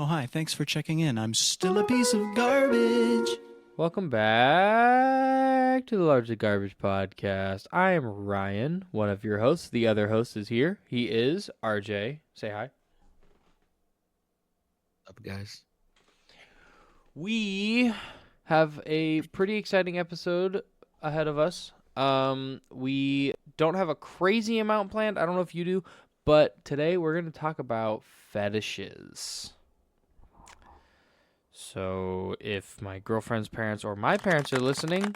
Oh, hi, thanks for checking in. I'm still a piece of garbage. Welcome back to the Largely Garbage Podcast. I am Ryan, one of your hosts. The other host is here. He is RJ. Say hi. Up, guys. We have a pretty exciting episode ahead of us. We don't have a crazy amount planned. I don't know if you do, but today we're going to talk about fetishes. So if my girlfriend's parents or my parents are listening,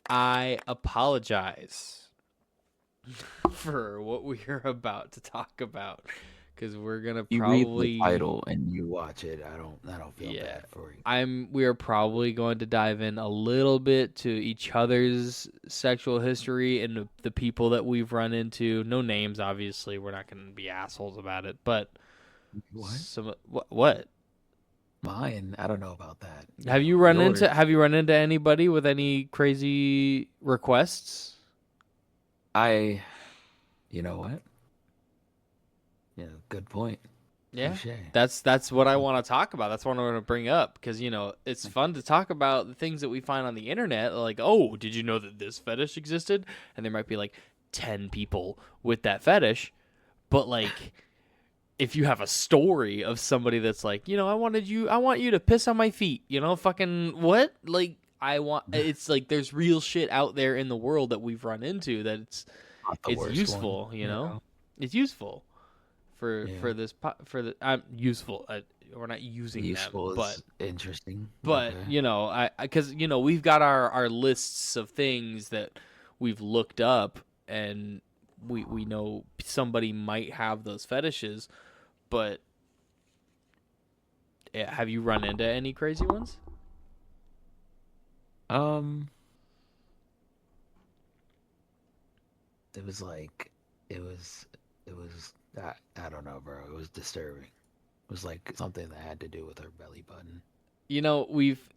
I apologize for what we are about to talk about, because we're gonna You probably read the title and you watch it. I don't feel bad for you. We are probably going to dive in a little bit to each other's sexual history and the people that we've run into. No names, obviously. We're not going to be assholes about it, but what? Mine, I don't know about that. Have you run into anybody with any crazy requests? You know what? Yeah, good point. Yeah, Touché. that's what I want to talk about. That's what I want to bring up, because it's fun to talk about the things that we find on the internet. Like, oh, did you know that this fetish existed? And there might be like 10 people with that fetish, but like, if you have a story of somebody that's like, I want you to piss on my feet, fucking what? Like, it's like there's real shit out there in the world that we've run into that it's useful, It's useful for this useful. We're not using useful them, but interesting. But okay. Because we've got our lists of things that we've looked up, and we know somebody might have those fetishes, but have you run into any crazy ones? It was I don't know, bro. It was disturbing. It was like something that had to do with her belly button.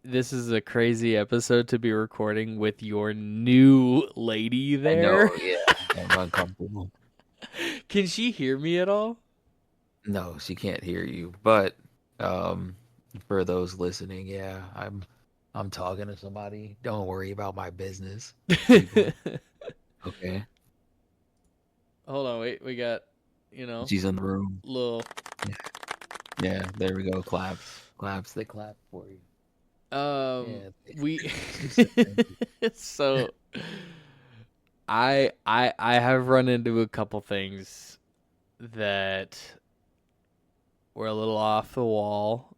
This is a crazy episode to be recording with your new lady there. I know, yeah. I'm uncomfortable. Can she hear me at all? No, she can't hear you. But for those listening, yeah, I'm talking to somebody. Don't worry about my business. Okay. Hold on, wait. We got, She's in the room. Little. Yeah, there we go. Claps. They clap for you. So I have run into a couple things that were a little off the wall.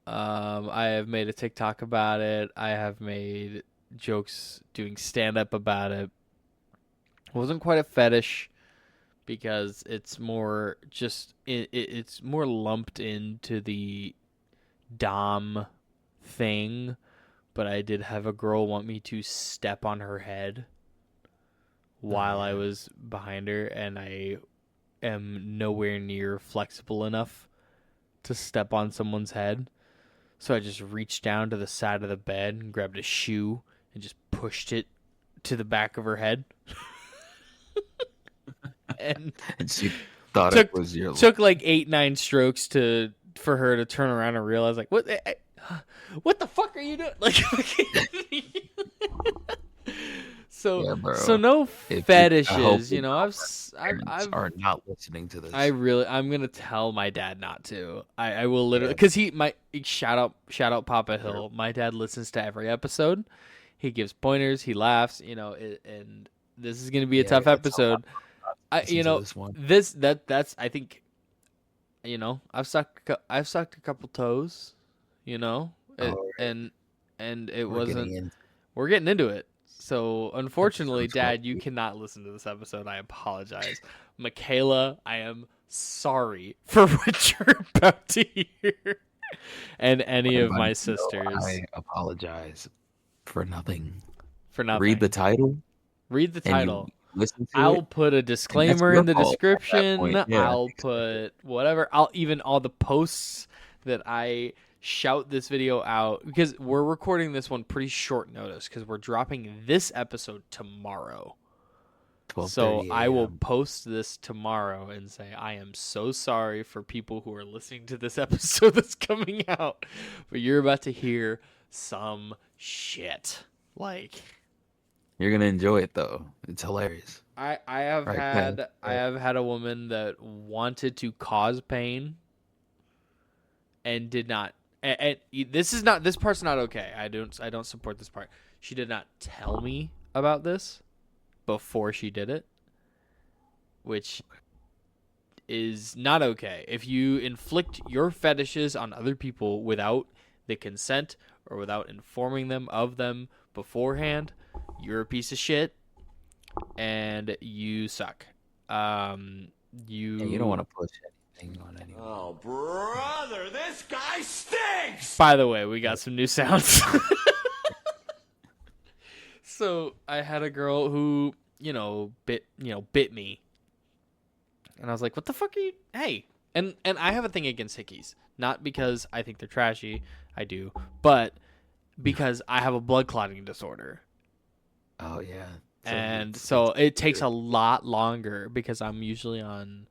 I have made a TikTok about it. I have made jokes doing stand-up about it. It wasn't quite a fetish, because it's more just it's more lumped into the dom thing, but I did have a girl want me to step on her head while I was behind her, and I am nowhere near flexible enough to step on someone's head. So I just reached down to the side of the bed and grabbed a shoe and just pushed it to the back of her head. and she thought it was your took like 8-9 strokes for her to turn around and realize, like, what the fuck are you doing? Like, so no fetishes. I've are not listening to this. I'm gonna tell my dad not to. I will literally, because shout out Papa Hill. My dad listens to every episode. He gives pointers. He laughs. And this is gonna be a tough episode. That's I think. I've sucked a couple toes. And it wasn't. We're getting into it. So, unfortunately, Dad, you cannot listen to this episode. I apologize. Michaela, I am sorry for what you're about to hear. And any of my sisters. I apologize for nothing. For nothing. Read the title. Listen to I'll put a disclaimer in the description. Yeah. I'll put whatever. All the posts that I shout this video out, because we're recording this one pretty short notice, because we're dropping this episode tomorrow. So 12:30 I will a.m. post this tomorrow and say I am so sorry for people who are listening to this episode that's coming out, but you're about to hear some shit. Like You're gonna enjoy it though. It's hilarious. I have Right, Ken? had I have had a woman that wanted to cause pain and did not. And this part's not okay. I don't support this part. She did not tell me about this before she did it, which is not okay. If you inflict your fetishes on other people without the consent or without informing them of them beforehand, you're a piece of shit and you suck. Yeah, you don't want to push anything on anyone. Oh, brother, this guy stinks! By the way, we got some new sounds. So I had a girl who, bit me. And I was like, what the fuck are you? Hey. And I have a thing against hickeys. Not because I think they're trashy. I do. But because I have a blood clotting disorder. Oh yeah. And so it takes a lot longer because I'm usually on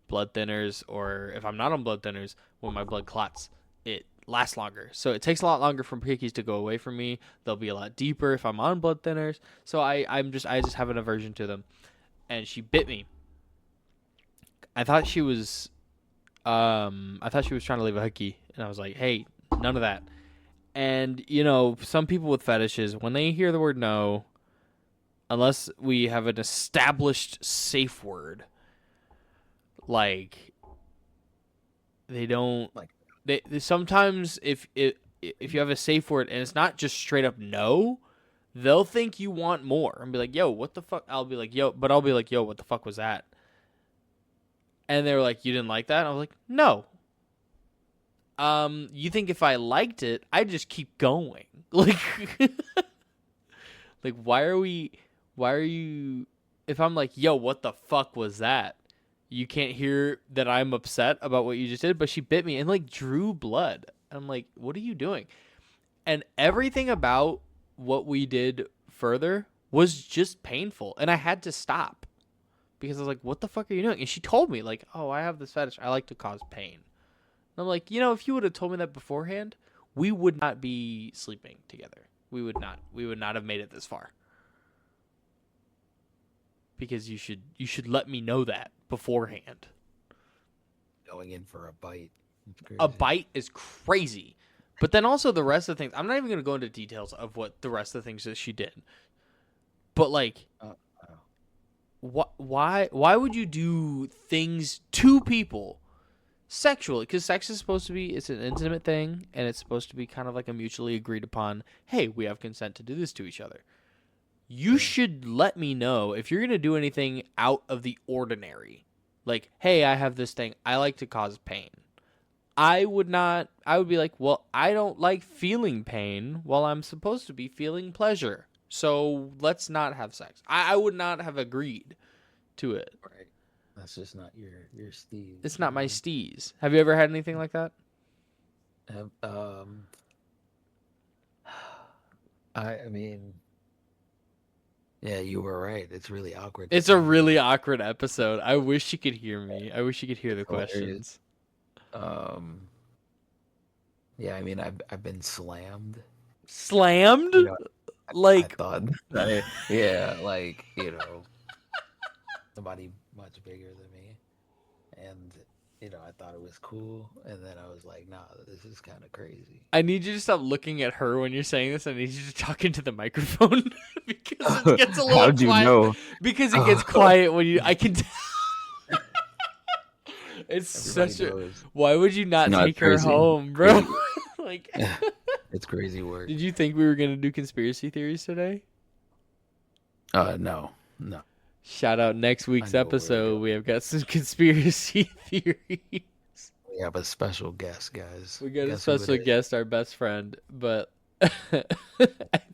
blood thinners, or if I'm not on blood thinners, when my blood clots, it lasts longer. So it takes a lot longer for hickeys to go away from me. They'll be a lot deeper if I'm on blood thinners. So I just have an aversion to them. And she bit me. I thought she was trying to leave a hickey, and I was like, hey, none of that. And some people with fetishes, when they hear the word no, unless we have an established safe word, like they don't Like, they sometimes if you have a safe word and it's not just straight up no, they'll think you want more and be like, yo, what the fuck? I'll be like, yo, what the fuck was that? And they were like, you didn't like that? And I was like, no. You think if I liked it, I'd just keep going. Like, like why are you, if I'm like, yo, what the fuck was that? You can't hear that I'm upset about what you just did, but she bit me and like drew blood. I'm like, what are you doing? And everything about what we did further was just painful. And I had to stop. Because I was like, what the fuck are you doing? And she told me, like, oh, I have this fetish. I like to cause pain. And I'm like, if you would have told me that beforehand, we would not be sleeping together. We would not. We would not have made it this far. Because you should let me know that beforehand. going in for a bite. It's crazy. A bite is crazy. But then also the rest of the things, I'm not even going to go into details of what the rest of the things that she did. But like... Why would you do things to people sexually? Because sex is supposed to be, it's an intimate thing, and it's supposed to be kind of like a mutually agreed upon, hey, we have consent to do this to each other. You should let me know if you're going to do anything out of the ordinary. Like, hey, I have this thing. I like to cause pain. I would be like, well, I don't like feeling pain while I'm supposed to be feeling pleasure. So let's not have sex. I would not have agreed to it. Right. That's just not your steez. It's not my steez. Have you ever had anything like that? I mean, yeah, you were right. It's really awkward. It's a really awkward episode. I wish you could hear me. I wish you could hear the questions. Yeah, I mean, I've been slammed. Slammed? Like, I thought, yeah, like, somebody much bigger than me, and I thought it was cool, and then I was like, nah, this is kind of crazy. I need you to stop looking at her when you're saying this. I need you to talk into the microphone because it gets a little How'd you quiet. know? Because it gets quiet when I can. It's Everybody such a. knows. Why would you not No, take her crazy. home, bro? Like, It's crazy work. did you think we were gonna do conspiracy theories today? No. Shout out next week's know where we're episode. going. We have got some conspiracy theories. We have a special guest, guys. We got a Guess who it special is? guest, our best friend, but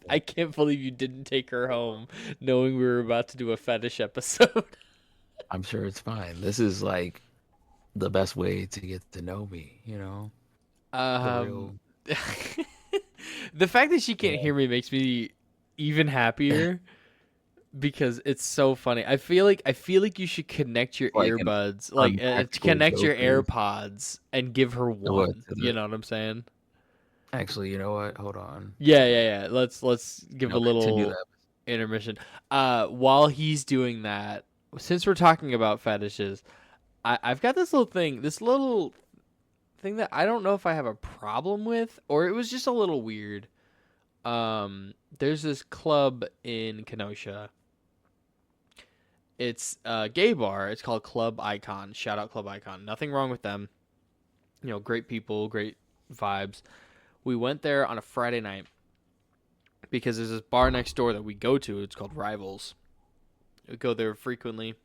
I can't believe you didn't take her home knowing we were about to do a fetish episode. I'm sure it's fine. This is like the best way to get to know me, The real... The fact that she can't hear me makes me even happier because it's so funny. I feel like you should connect your Like an earbuds, unpractical connect your joke is AirPods and give her what one. to You the. know what I'm saying? Actually, you know what? Hold on. Yeah. Let's give a No, continue little that. intermission. While he's doing that, since we're talking about fetishes, I've got this little thing that I don't know if I have a problem with, or it was just a little weird. There's this club in Kenosha. It's a gay bar. It's called Club Icon. Shout out Club Icon. Nothing wrong with them. You know, great people, great vibes. We went there on a Friday night because there's this bar next door that we go to. It's called Rivals. We go there frequently.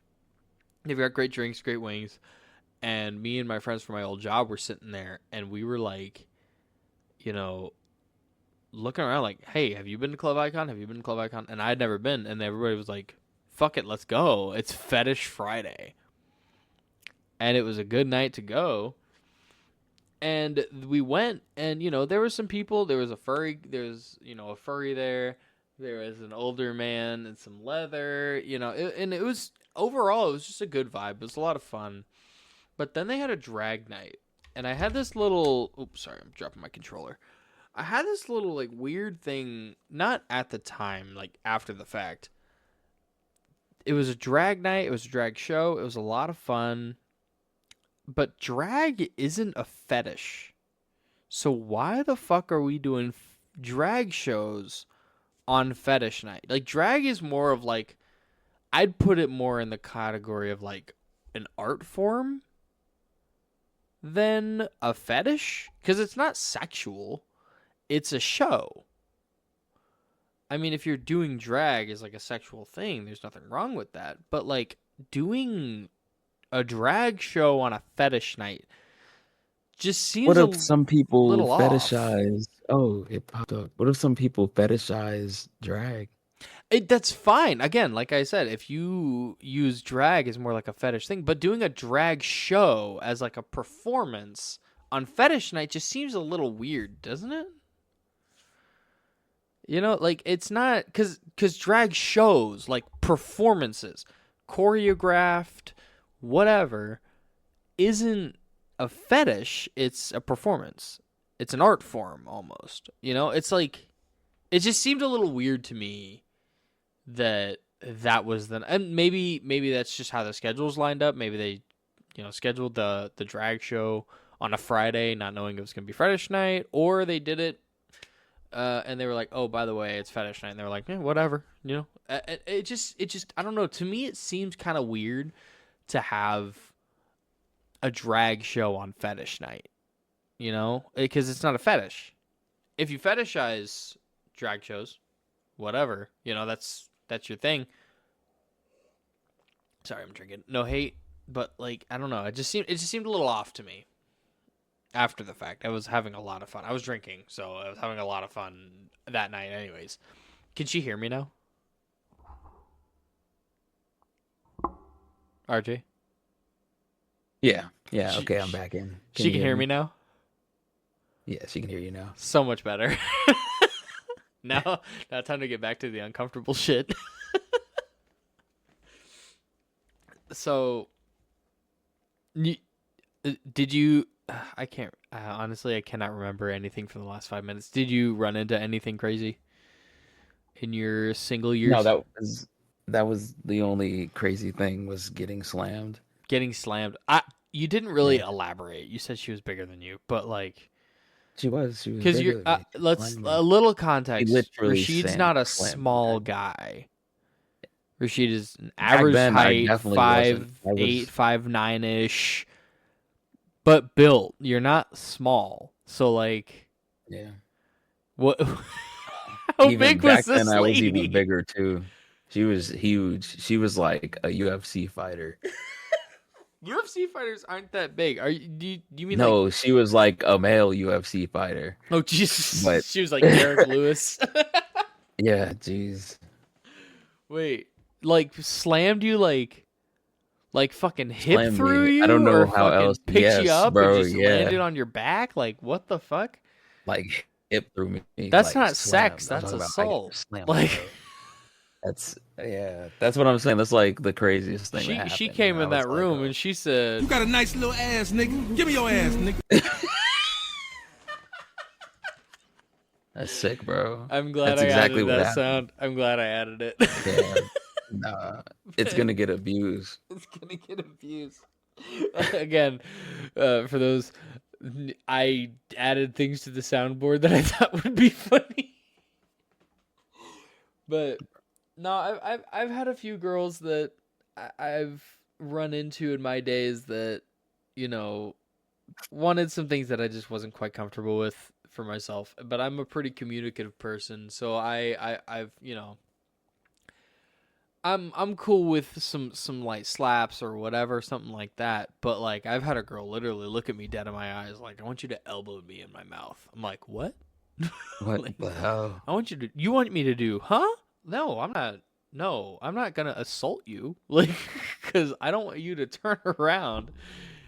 They've got great drinks, great wings. And me and my friends from my old job were sitting there, and we were like, you know, looking around like, hey, have you been to Club Icon? Have you been to Club Icon? And I had never been. And everybody was like, fuck it, let's go. It's Fetish Friday. And it was a good night to go. And we went, and, you know, there were some people. There was a furry there. There was an older man and some leather, you know. And it was, overall, it was just a good vibe. It was a lot of fun. But then they had a drag night. And I had this little, oops, sorry, I'm dropping my controller. I had this little, like, weird thing, not at the time, like, after the fact. It was a drag night. It was a drag show. It was a lot of fun. But drag isn't a fetish. So why the fuck are we doing drag shows on fetish night? Like, drag is more of, like, I'd put it more in the category of, like, an art form than a fetish. Because it's not sexual. It's a show. I mean, if you're doing drag as like a sexual thing, there's nothing wrong with that. But like doing a drag show on a fetish night just seems What a if some people little off. fetishize? Oh, it popped up. What if some people fetishize drag? That's fine. Again, like I said, if you use drag as more like a fetish thing, but doing a drag show as like a performance on fetish night just seems a little weird, doesn't it? You know, like, it's not, because drag shows, like, performances, choreographed, whatever, isn't a fetish, it's a performance. It's an art form, almost. You know, it's like, it just seemed a little weird to me that was the, and maybe that's just how the schedules lined up. Maybe they, you know, scheduled the drag show on a Friday, not knowing it was going to be fetish night, or they did it and they were like, oh, by the way, it's fetish night. And they were like, whatever, you know. It just, I don't know. To me, it seems kind of weird to have a drag show on fetish night, you know, because it's not a fetish. If you fetishize drag shows, whatever, you know, that's your thing. Sorry, I'm drinking. No hate, but like, I don't know. It just seemed a little off to me. After the fact, I was having a lot of fun. I was drinking, so I was having a lot of fun that night anyways. Can she hear me now? RJ? Yeah. Okay, I'm back in. She can hear me now? Yeah, she can hear you now. So much better. Now time to get back to the uncomfortable shit. So, did you... honestly, I cannot remember anything from the last 5 minutes. Did you run into anything crazy in your single years? No, that was the only crazy thing, was getting slammed. Getting slammed. You didn't really elaborate. You said she was bigger than you, but like she was because you're. Let's a little context. Rashid's not a small guy. Rashid is an average height, 5'8", 5'9" but built. You're not small, so like, yeah. What? How even big back was this then, I was lady? even bigger too. She was huge. She was like a UFC fighter. UFC fighters aren't that big. Do you mean no? Like... She was like a male UFC fighter. Oh Jesus! But... she was like Derek Lewis. Yeah, jeez. Wait, like slammed you like fucking hip Slammed through me. you? I don't know or how fucking else. Picked Yes, you up bro, and just landed on your back? Like what the fuck? Like hip through me. That's like, not slammed. sex. I'm That's talking about, assault. slammed Like, her. That's what I'm saying. That's like the craziest thing that happened. She came in that room and she said, You got a nice little ass, nigga. Give me your ass, nigga. That's sick, bro. I'm glad That's I exactly added what that happened. sound. I'm glad I added it. Yeah. Nah, it's gonna get abused. It's gonna get abused. Again, for those, I added things to the soundboard that I thought would be funny. But no, I've had a few girls that I've run into in my days that, you know, wanted some things that I just wasn't quite comfortable with for myself. But I'm a pretty communicative person, so I've you know, I'm cool with some light slaps or whatever, something like that. But like I've had a girl literally look at me dead in my eyes, like, I want you to elbow me in my mouth. I'm like, what? What Like, the hell? you want me to do, huh? No, I'm not. No, I'm not gonna assault you, like, because I don't want you to turn around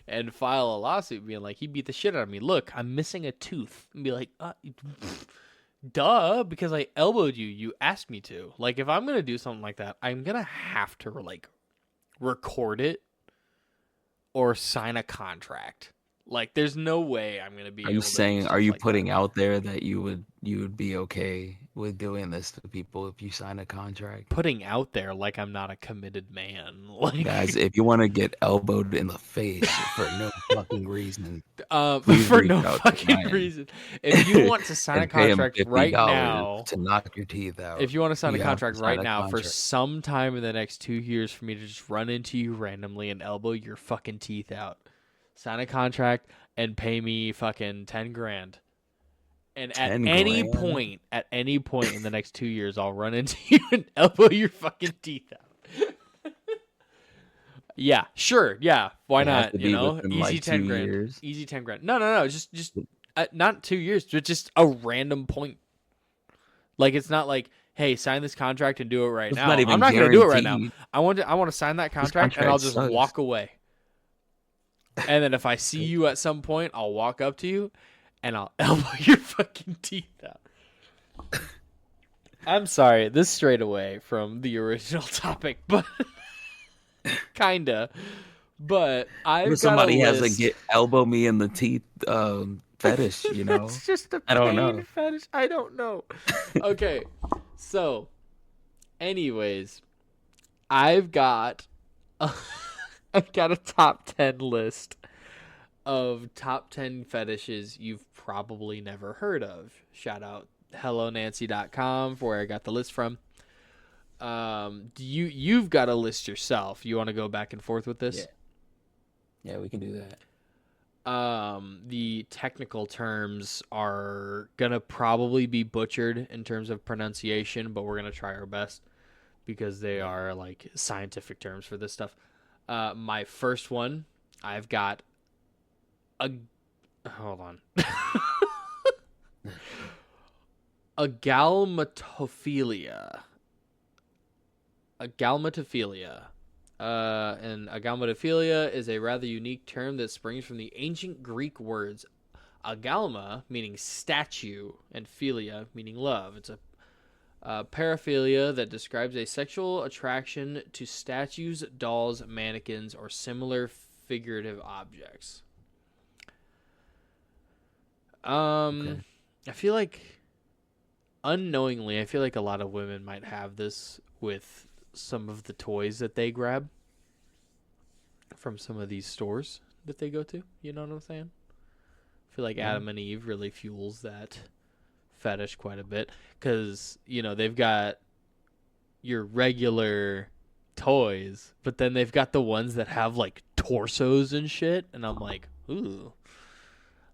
and file a lawsuit being like, he beat the shit out of me. Look, I'm missing a tooth. And be like, duh, because I elbowed you. You asked me to. Like, if I'm going to do something like that, I'm going to have to, like, record it or sign a contract. Like, there's no way I'm going to be Are able you to do saying? stuff Are you like putting that. out there that you would be okay with doing this to people if you sign a contract? Putting out there like I'm not a committed man. Like, Guys, if you want to get elbowed in the face for no fucking reason, please for reach no out to fucking Ryan reason. If you want to sign a and pay him contract $50 right now, to knock your teeth out. if you want to sign a You have to contract sign right a now for contract. some time in the next 2 years for me to just run into you randomly and elbow your fucking teeth out, sign a contract and pay me fucking 10 grand. And at 10 any grand? point in the next 2 years, I'll run into you and elbow your fucking teeth out. Yeah, sure. Yeah, why It has not? to You be know, within easy like 10 2 grand. years. Easy 10 grand. No. Just not 2 years, but just a random point. Like, it's not like, hey, sign this contract and do it right It's now. not even I'm not going to do it right now. guaranteed. I want to sign that This contract and I'll contract just sucks. walk away. And then if I see you at some point, I'll walk up to you and I'll elbow your fucking teeth out. I'm sorry, this strayed away from the original topic, but kinda. But I've If somebody got a has a list. get elbow me in the teeth fetish, you know. It's just a I don't pain know. fetish. I don't know. Okay, so, anyways, I've got I've got a top 10 list of top 10 fetishes you've probably never heard of. Shout out hellonancy.com for where I got the list from. You've got a list yourself. You want to go back and forth with this? Yeah, we can do that. The technical terms are gonna probably be butchered in terms of pronunciation, but we're gonna try our best because they are like scientific terms for this stuff. My first one, I've got a hold on. Agalmatophilia. Agalmatophilia. And agalmatophilia is a rather unique term that springs from the ancient Greek words agalma, meaning statue, and philia, meaning love. It's a paraphilia that describes a sexual attraction to statues, dolls, mannequins, or similar figurative objects. Okay. I feel like unknowingly, I feel like a lot of women might have this with some of the toys that they grab from some of these stores that they go to. You know what I'm saying? I feel like Adam and Eve really fuels that fetish quite a bit because, you know, they've got your regular toys, but then they've got the ones that have like torsos and shit. And I'm like, ooh.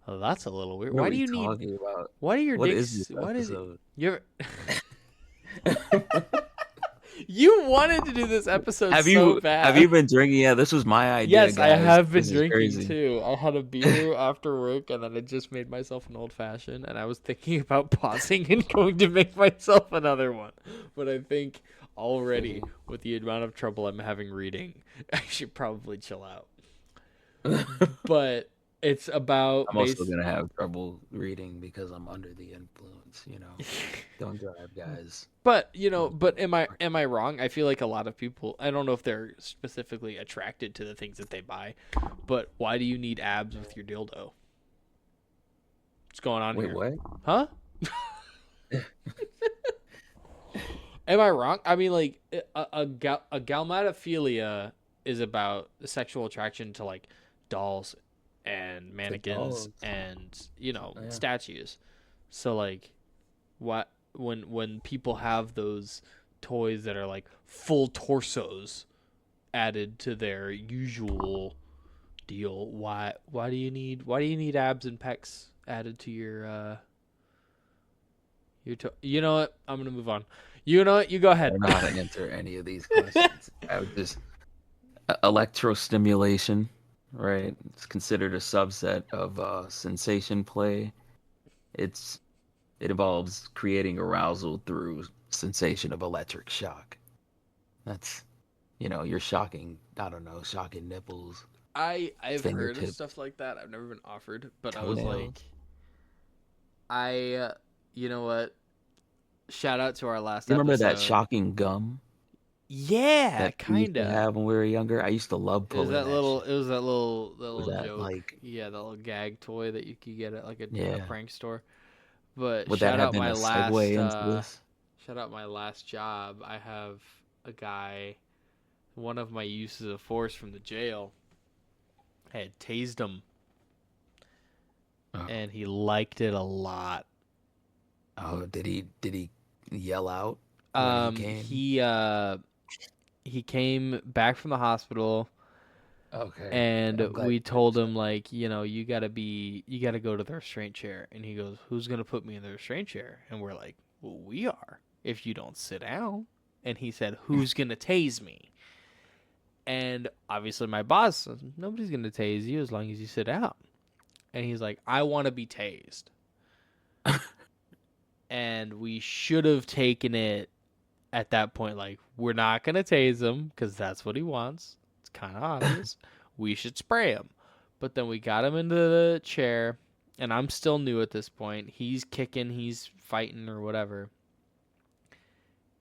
Oh, that's a little weird. What Why are do we you need? talking about? Why do your What dicks? is this What is it? episode? You're. You wanted to do this episode Have so you bad. have you been drinking? Yeah, this was my idea. Yes, I guys. have been This is drinking crazy. too. I had a beer after work, and then I just made myself an old fashioned, and I was thinking about pausing and going to make myself another one. But I think already, with the amount of trouble I'm having reading, I should probably chill out. But It's about I'm also gonna have trouble reading because I'm under the influence. Don't drive, guys. But am I wrong? I feel like a lot of people, I don't know if they're specifically attracted to the things that they buy, but why do you need abs with your dildo? What's going on Wait, here? what? Huh? Am I wrong? I mean, like a galmatophilia is about sexual attraction to like dolls and mannequins dolls. and Yeah. statues. So like, what when people have those toys that are like full torsos added to their usual deal, why do you need abs and pecs added to your you know what? I'm gonna move on. You know what? You go I ahead. don't know how to answer any of these questions. I would just electrostimulation, right? It's considered a subset of sensation play. It involves creating arousal through sensation of electric shock. That's you're shocking. I don't know, shocking nipples, I've heard of fingertips, stuff like that. I've never been offered, but I was toenails. like, you know what? Shout out to our last You remember episode. that shocking gum Yeah, that we used to kinda. have when we were younger? I used to love It was pulling that little. shit. It was that Was little that joke. like, Yeah, that little gag toy that you could get at like a yeah? prank store. But Would that have been a segue into this? shout out my last job. I have a guy. One of my uses of force from the jail. I had tased him, Oh, and he liked it a lot. oh, did he yell out when he came? He came back from the hospital, Okay, and I'm glad we you told finished him like, you gotta go to the restraint chair. And he goes, who's gonna put me in the restraint chair? And we're like, well, we are, if you don't sit down. And he said, who's gonna tase me? And obviously my boss says, nobody's gonna tase you as long as you sit down. And he's like, I want to be tased. And we should have taken it at that point, like, we're not going to tase him because that's what he wants. It's kind of obvious. We should spray him. But then we got him into the chair, and I'm still new at this point. He's kicking, he's fighting or whatever.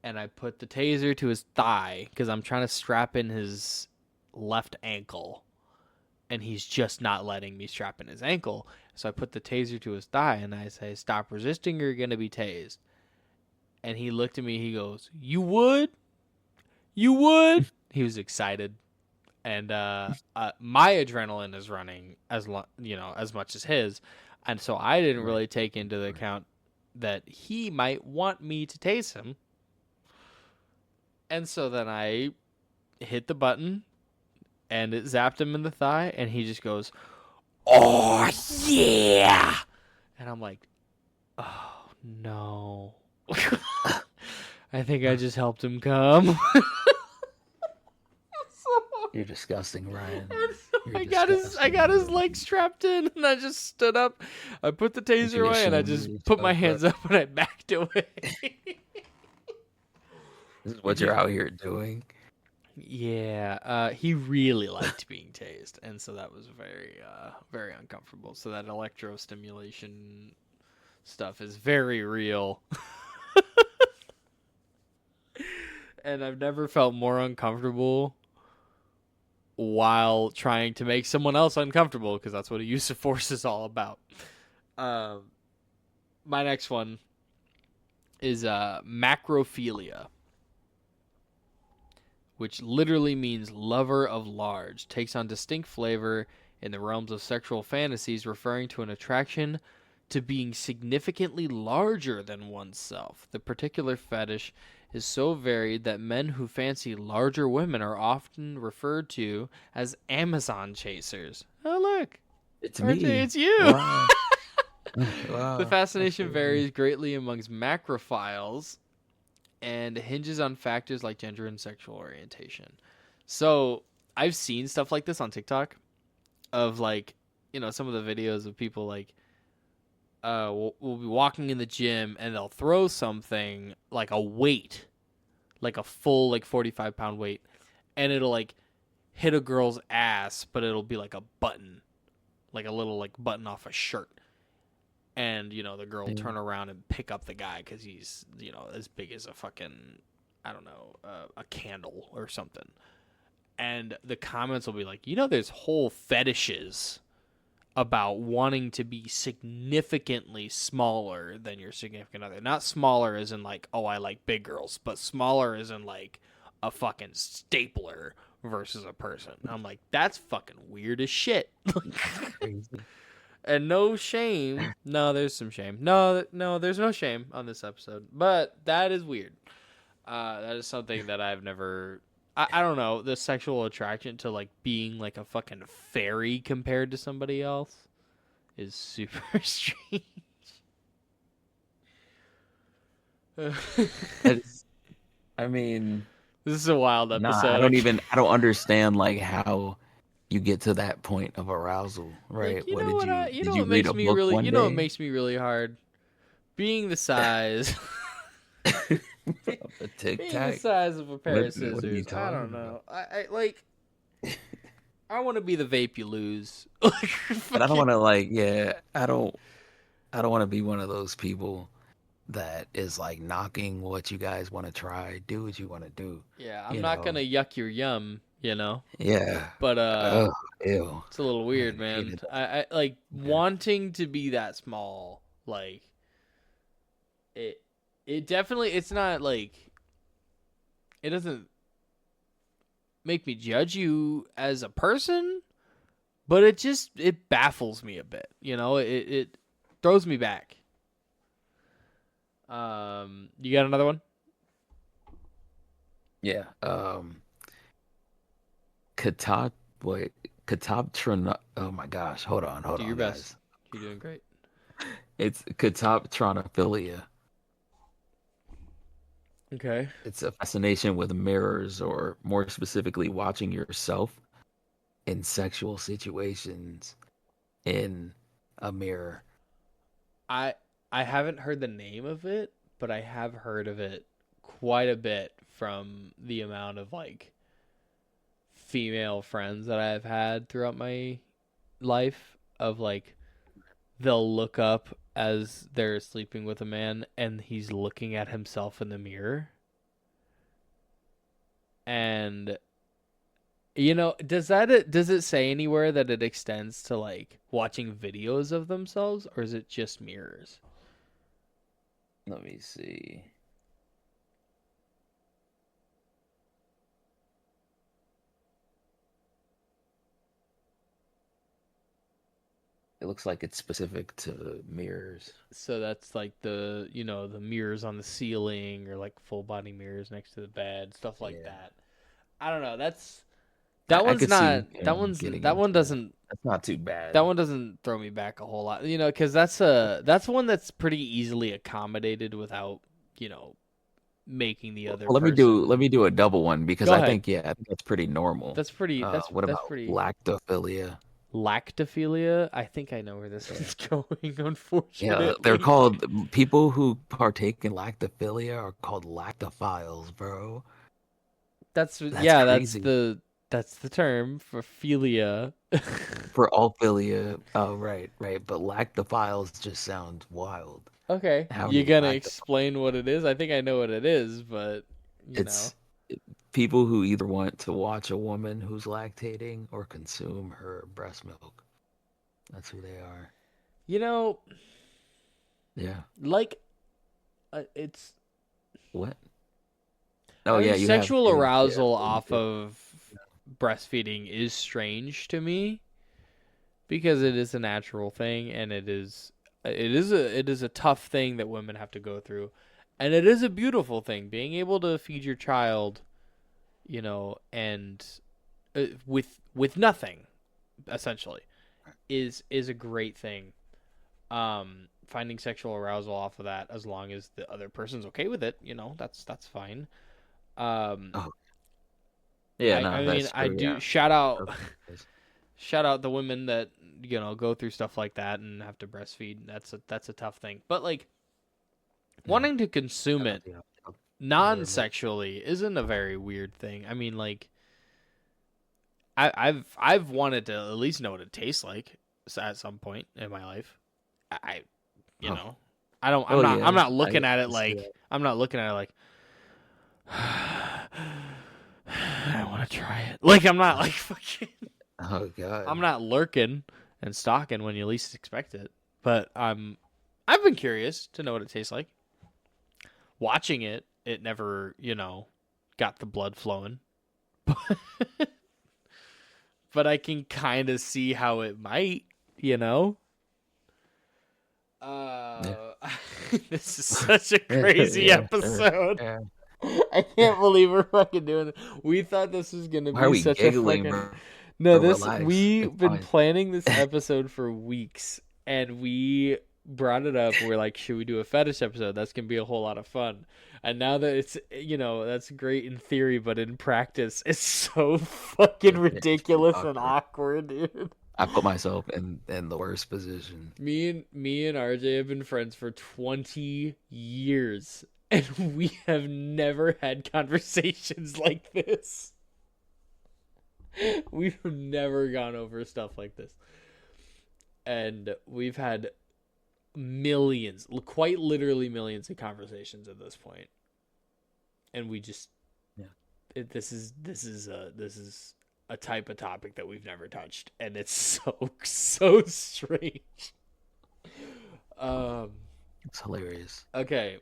And I put the taser to his thigh because I'm trying to strap in his left ankle. And he's just not letting me strap in his ankle. So I put the taser to his thigh, and I say, stop resisting, or you're going to be tased. And he looked at me, he goes, you would? You would? He was excited. And my adrenaline is running as much as his. And so I didn't really take into the account that he might want me to tase him. And so then I hit the button, and it zapped him in the thigh, and he just goes, oh, yeah! And I'm like, oh, no. I think I just helped him come. You're disgusting, Ryan. I got his leg strapped in, and I just stood up. I put the taser away, and I just put my hands up, and I backed away. This is what you're out here doing. Yeah, he really liked being tased, and so that was very, very uncomfortable. So that electrostimulation stuff is very real. And I've never felt more uncomfortable while trying to make someone else uncomfortable, because that's what a use of force is all about. My next one is macrophilia, which literally means lover of large, takes on distinct flavor in the realms of sexual fantasies, referring to an attraction to being significantly larger than oneself. The particular fetish is so varied that men who fancy larger women are often referred to as Amazon chasers. Oh, look. It's RJ, me. it's you. Wow. Wow. The fascination varies greatly amongst macrophiles and hinges on factors like gender and sexual orientation. So I've seen stuff like this on TikTok of like, some of the videos of people like, we'll be walking in the gym and they'll throw something like a weight, like a full 45-pound weight, and it'll like hit a girl's ass, but it'll be like a button, like a little like button off a shirt, and the girl will turn around and pick up the guy because he's as big as a fucking, I don't know, a candle or something. And the comments will be like, there's whole fetishes about wanting to be significantly smaller than your significant other. Not smaller as in like, oh, I like big girls, but smaller as in like a fucking stapler versus a person. I'm like, that's fucking weird as shit. And no shame. No, there's some shame. No, there's no shame on this episode. But that is weird. That is something that I've never... I don't know, the sexual attraction to like being like a fucking fairy compared to somebody else is super strange. I mean, This is a wild episode. I don't understand like how you get to that point of arousal, right? Like, Did you read a book one what day? makes me really hard? Being the size A Tic being the Tac. size of a pair of What are you scissors. I talking don't know. I like I want to be the vape you lose. But I don't want to like, I don't want to be one of those people that is like knocking what you guys want to try. Do what you want to do. Yeah, I'm not gonna yuck your yum, Yeah. But Oh, ew. it's a little weird, I hate man. it. I like wanting to be that small. Like it definitely. It's not like it doesn't make me judge you as a person, but it baffles me a bit. It throws me back. You got another one? Yeah. Katab Trina. Oh my gosh. Hold on, Do your guys. best. You're doing great. It's catoptronophilia. Okay. It's a fascination with mirrors, or more specifically, watching yourself in sexual situations in a mirror. I haven't heard the name of it, but I have heard of it quite a bit from the amount of like female friends that I've had throughout my life, of like they'll look up as they're sleeping with a man and he's looking at himself in the mirror. And does it say anywhere that it extends to like watching videos of themselves, or is it just mirrors? Let me see. It looks like it's specific to mirrors. So that's like the mirrors on the ceiling, or like full body mirrors next to the bed, stuff like that. I don't know. That one's not. That one doesn't. That's not too bad. That one doesn't throw me back a whole lot, because that's one that's pretty easily accommodated without making the other. Let me do a double one, because Go I ahead. think that's pretty normal. That's pretty. What that's about pretty. lactophilia? Lactophilia. I think I know where this is going. Unfortunately, Yeah, they're called, people who partake in lactophilia are called lactophiles, bro. That's crazy. that's the term for philia. For all philia. Oh, right. But lactophiles just sounds wild. Okay, How you do gonna lactophiles? explain what it is? I think I know what it is, but It's people who either want to watch a woman who's lactating or consume her breast milk. That's who they are. Yeah. like it's What? I Oh, mean, yeah. sexual arousal off of breastfeeding is strange to me, because it is a natural thing, and it is a tough thing that women have to go through, and it is a beautiful thing being able to feed your child, and with nothing, essentially, is a great thing. Finding sexual arousal off of that, as long as the other person's okay with it, that's fine. Oh. Yeah, no, I mean, that's I true, do yeah. shout out Okay. shout out the women that go through stuff like that and have to breastfeed. That's a tough thing. But like wanting to consume it non-sexually isn't a very weird thing. I mean, like I've wanted to at least know what it tastes like. at some point in my life. You Oh. know, I don't. Oh, yeah. I'm not looking at it can see like. that. I'm not looking at it like. I want to try it. Like I'm not like fucking. Oh God. I'm not lurking and stalking when you least expect it. But I've been curious to know what it tastes like. Watching it, it never, got the blood flowing. But I can kind of see how it might, This is such a crazy Yeah. episode. Yeah. I can't believe we're fucking doing this. We thought this was gonna Why are be we such giggling, a fucking. bro? No, Relax. we've It's been fine. planning this episode for weeks, and we brought it up. We're like, should we do a fetish episode? That's gonna be a whole lot of fun. And now that it's, that's great in theory, but in practice, it's so fucking ridiculous and awkward, dude. I put myself in the worst position. Me and RJ have been friends for 20 years, and we have never had conversations like this. We've never gone over stuff like this. And we've had millions, quite literally millions of conversations at this point. And we just this is a type of topic that we've never touched, and it's so strange. It's hilarious. Okay.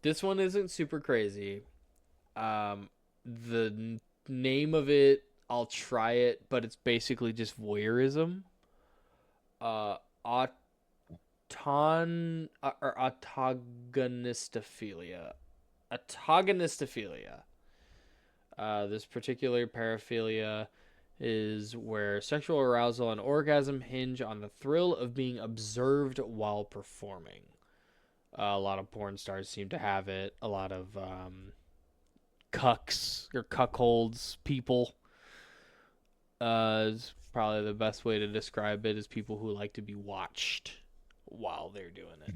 This one isn't super crazy. The name of it, I'll try it, but it's basically just voyeurism. Autogonistophilia. Autogonistophilia. This particular paraphilia is where sexual arousal and orgasm hinge on the thrill of being observed while performing. A lot of porn stars seem to have it. A lot of cucks or cuckolds people. Is probably the best way to describe it, is people who like to be watched while they're doing it.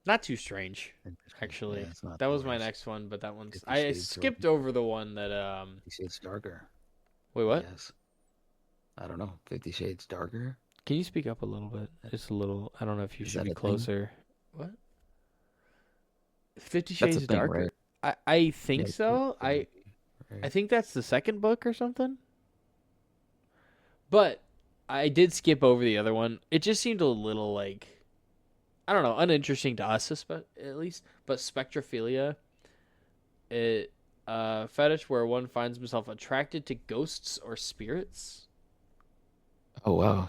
Not too strange, actually. Yeah, that was my next one, but that one's I skipped over the one that 50 Shades Darker. Wait, what? Yes. I don't know. 50 Shades Darker. Can you speak up a little bit? Just a little. I don't know if you should be that a closer. thing? What? 50 That's a Shades thing, Darker. right? I think Yeah, so. right. I think that's the second book or something. But I did skip over the other one. It just seemed a little like, I don't know, uninteresting to us at least. But spectrophilia, fetish where one finds himself attracted to ghosts or spirits. Oh wow.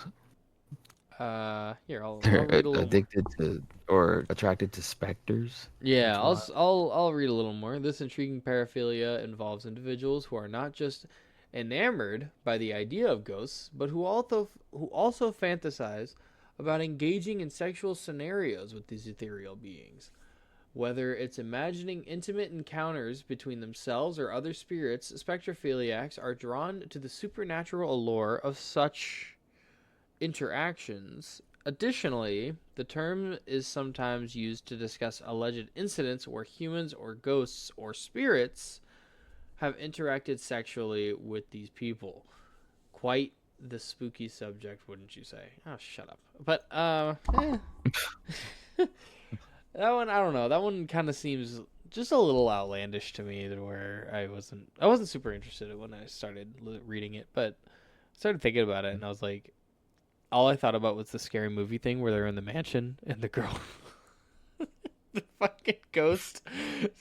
Here I'll They're read a little. addicted to or attracted to specters. Yeah, That's I'll read a little more. This intriguing paraphilia involves individuals who are not just enamored by the idea of ghosts, but who also fantasize about engaging in sexual scenarios with these ethereal beings. Whether it's imagining intimate encounters between themselves or other spirits, spectrophiliacs are drawn to the supernatural allure of such interactions. Additionally, the term is sometimes used to discuss alleged incidents where humans or ghosts or spirits have interacted sexually with these people. Quite the spooky subject, wouldn't you say? Oh, shut up. But that one, I don't know. That one kind of seems just a little outlandish to me, to where I wasn't super interested when I started reading it, but I started thinking about it, and I was like, all I thought about was the Scary Movie thing where they're in the mansion and the girl, the fucking ghost,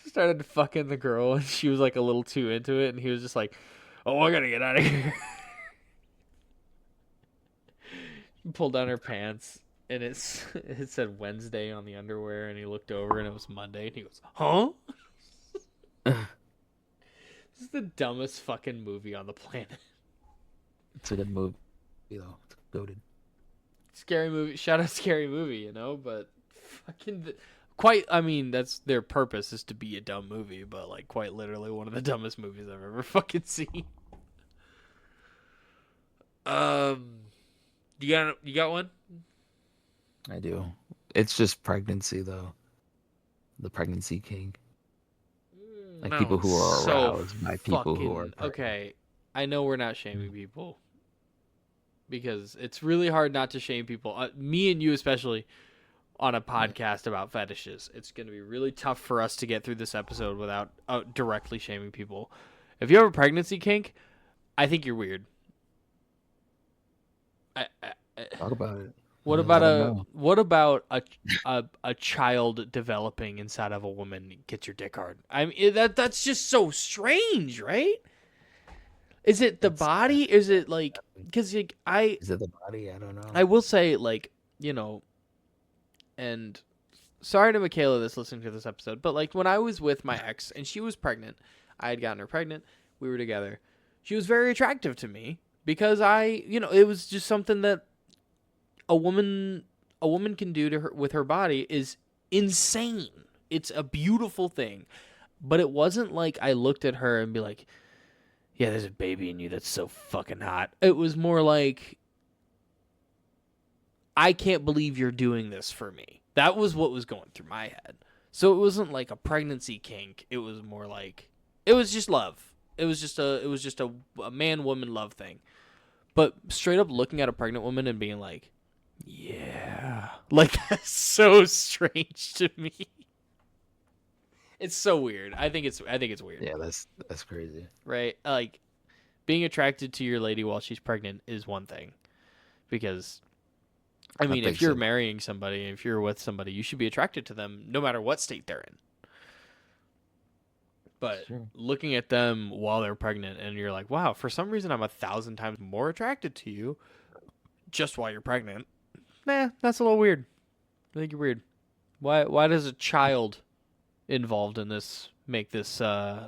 started fucking the girl, and she was like a little too into it, and he was just like, "Oh, I gotta get out of here." She pulled down her pants, and it said Wednesday on the underwear, and he looked over, and it was Monday, and he goes, "Huh?" This is the dumbest fucking movie on the planet. It's a good movie, though. It's goated. Scary Movie, shout out Scary Movie, but fucking I mean, that's their purpose, is to be a dumb movie, but like quite literally one of the dumbest movies I've ever fucking seen. You got one? I do. It's just pregnancy, though. The pregnancy king. Like people who are aroused by people who are pregnant. Okay. I know we're not shaming people, because it's really hard not to shame people. Me and you especially on a podcast about fetishes. It's going to be really tough for us to get through this episode without directly shaming people. If you have a pregnancy kink, I think you're weird. Talk about it. What Yeah, about let 'em know. a child developing inside of a woman gets your dick hard? I mean that's just so strange, right? Is it the body? Is it like because Is it the body? I don't know. I will say like and sorry to Michaela that's listening to this episode, but like when I was with my ex and she was pregnant, I had gotten her pregnant, we were together. She was very attractive to me because it was just something that a woman can do to her with her body is insane. It's a beautiful thing. But it wasn't like I looked at her and be like, yeah, there's a baby in you that's so fucking hot. It was more like, I can't believe you're doing this for me. That was what was going through my head. So it wasn't like a pregnancy kink. It was more like, it was just love. It was just a man-woman love thing. But straight up looking at a pregnant woman and being like, yeah, like that's so strange to me. It's so weird. I think it's weird. Yeah, that's crazy. Right? Like being attracted to your lady while she's pregnant is one thing. Because I mean, think if you're so. marrying somebody, if you're with somebody, you should be attracted to them no matter what state they're in. But Sure. looking at them while they're pregnant and you're like, wow, for some reason I'm 1,000 times more attracted to you just while you're pregnant. Nah, that's a little weird. I think you're weird. Why does a child involved in this make this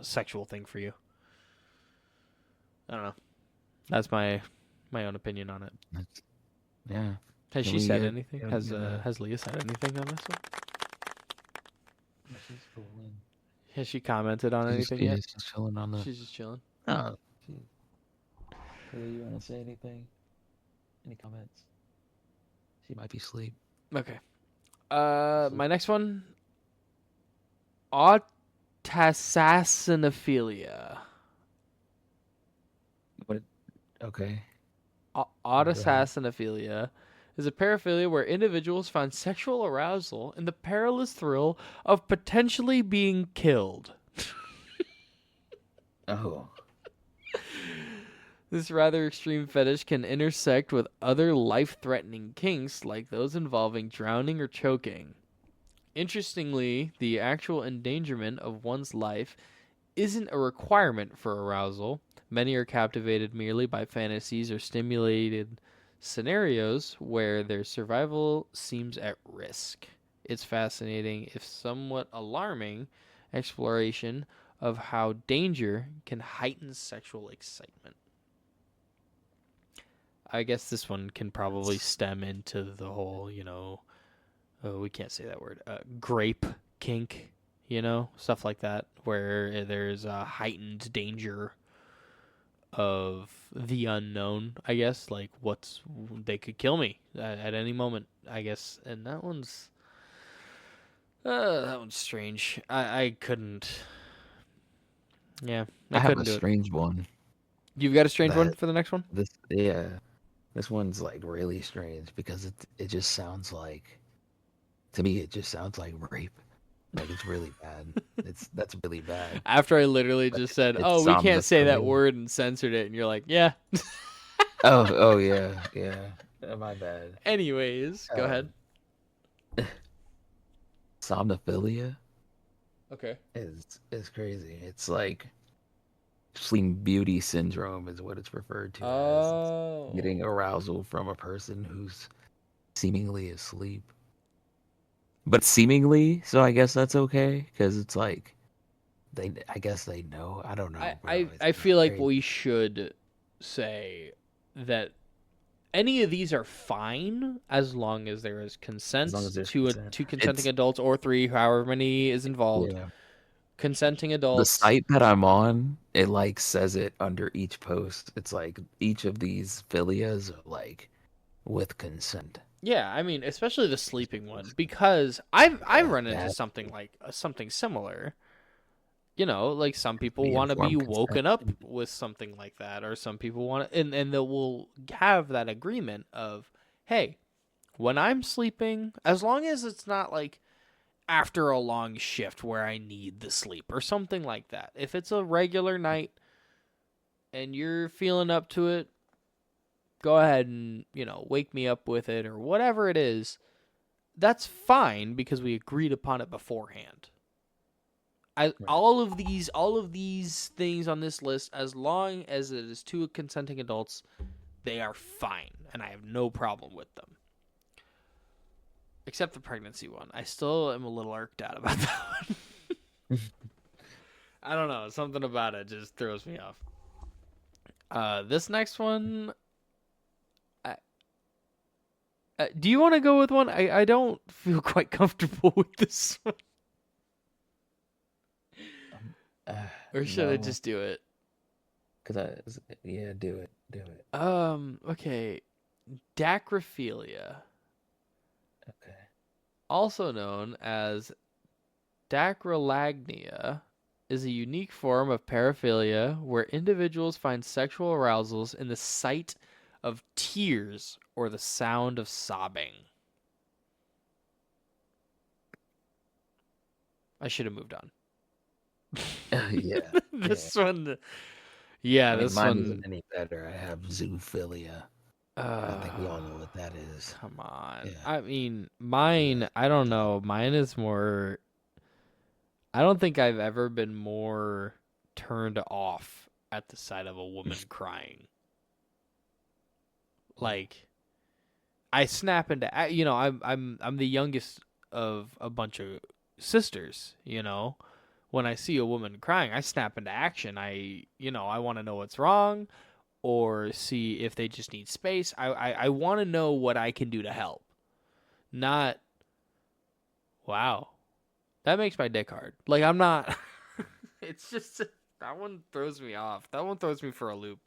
sexual thing for you? I don't know. That's my own opinion on it. Yeah. Has Can she we said get- anything? yeah, Has yeah. has Leah said anything on this one? She's chilling. Has she commented on anything yet? She's chilling on the. She's just chilling. Oh. You want to say anything? Any comments? She might be asleep. Okay. My next one. Autosassinophilia. What? Okay. Autosassinophilia is a paraphilia where individuals find sexual arousal in the perilous thrill of potentially being killed. Oh. This rather extreme fetish can intersect with other life-threatening kinks like those involving drowning or choking. Interestingly, the actual endangerment of one's life isn't a requirement for arousal. Many are captivated merely by fantasies or stimulated scenarios where their survival seems at risk. It's fascinating, if somewhat alarming, exploration of how danger can heighten sexual excitement. I guess this one can probably stem into the whole, we can't say that word, grape kink, stuff like that, where there's a heightened danger of the unknown, I guess, like they could kill me at any moment, I guess, and that one's strange. I couldn't, yeah, I have couldn't a do it. strange one. You've got a strange one that- for the next one? This one's like really strange because it just sounds like, to me, it just sounds like rape. Like it's really bad. That's really bad. After I literally just said, it's "Oh, we can't say that somnophilia. word," and censored it, and you're like, "Yeah." Oh yeah. My bad. Anyways, go ahead. Somnophilia Okay. is crazy. It's like Sleeping Beauty syndrome is what it's referred to as. Oh. It's getting arousal from a person who's seemingly asleep. But seemingly, so I guess that's okay because it's like I guess they know. I don't know. I feel like we should say that any of these are fine as long as there is consent long as there's to consent. two consenting It's- adults or three, however many is involved. Yeah. Consenting The adults. site that I'm on, it like says it under each post. It's like each of these philias are like with consent. Yeah, I mean, especially the sleeping one, because I've run into that- something like something similar. like some people Be want to be informed woken consent. up with something like that, or some people want to, and they will have that agreement of, hey, when I'm sleeping, as long as it's not like after a long shift where I need the sleep or something like that. If it's a regular night and you're feeling up to it, go ahead and, wake me up with it or whatever it is. That's fine because we agreed upon it beforehand. All of these things on this list, as long as it is two consenting adults, they are fine, and I have no problem with them. Except the pregnancy one. I still am a little irked out about that one. I don't know. Something about it just throws me off. This next one... do you want to go with one? I don't feel quite comfortable with this one. Or should I just do it? Do it. Okay. Dacrophilia. Okay. Also known as dacrylagnia, is a unique form of paraphilia where individuals find sexual arousals in the sight of tears or the sound of sobbing. I should have moved on. Yeah. This one. Yeah, I mean, this mine one. isn't any better. I have zoophilia. I think we all know what that is. Come on. Yeah. I mean, mine, I don't know. Mine is more. I don't think I've ever been more turned off at the sight of a woman crying. Like, I snap into, I'm the youngest of a bunch of sisters, When I see a woman crying, I snap into action. I want to know what's wrong or see if they just need space. I want to know what I can do to help. Not, wow, that makes my dick hard. Like, I'm not, it's just, that one throws me off. That one throws me for a loop.